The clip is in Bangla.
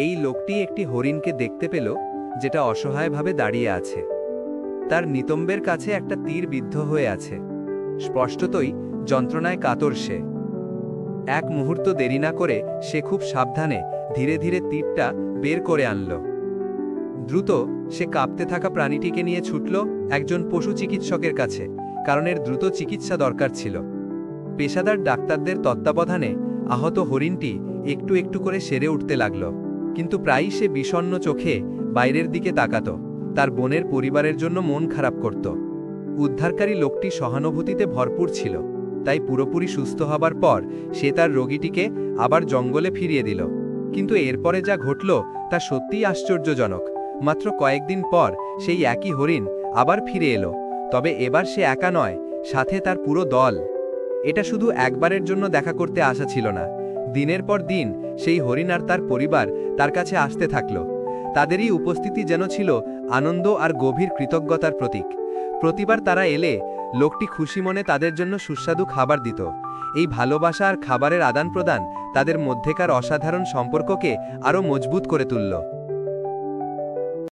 এই লোকটি একটি হরিণকে দেখতে পেল, যেটা অসহায়ভাবে দাঁড়িয়ে আছে। তার নিতম্বের কাছে একটা তীর বিদ্ধ হয়ে আছে। স্পষ্টতই যন্ত্রণায় কাতর সে। এক মুহূর্ত দেরি না করে সে খুব সাবধানে ধীরে ধীরে তীরটা বের করে আনল। দ্রুত সে কাঁপতে থাকা প্রাণীটিকে নিয়ে ছুটল একজন পশু চিকিৎসকের কাছে, কারণ এর দ্রুত চিকিৎসা দরকার ছিল। পেশাদার ডাক্তারদের তত্ত্বাবধানে আহত হরিণটি একটু একটু করে সেরে উঠতে লাগল, কিন্তু প্রায়ই সে বিষণ্ণ চোখে বাইরের দিকে তাকাত। তার বোনের পরিবারের জন্য মন খারাপ করত। উদ্ধারকারী লোকটি সহানুভূতিতে ভরপুর ছিল, তাই পুরোপুরি সুস্থ হবার পর সে তার রোগীটিকে আবার জঙ্গলে ফিরিয়ে দিল। কিন্তু এরপরে যা ঘটল তা সত্যিই আশ্চর্যজনক। মাত্র কয়েকদিন পর সেই একই হরিণ আবার ফিরে এলো, তবে এবার সে একা নয়, সাথে তার পুরো দল। এটা শুধু একবারের জন্য দেখা করতে আসা ছিল না। দিনের পর দিন সেই হরিণ আর তার পরিবার তার কাছে আসতে থাকল। তাদেরই উপস্থিতি যেন ছিল আনন্দ আর গভীর কৃতজ্ঞতার প্রতীক। প্রতিবার তারা এলে লোকটি খুশি মনে তাদের জন্য সুস্বাদু খাবার দিত। এই ভালোবাসা আর খাবারের আদান প্রদান তাদের মধ্যেকার অসাধারণ সম্পর্ককে আরও মজবুত করে তুলল।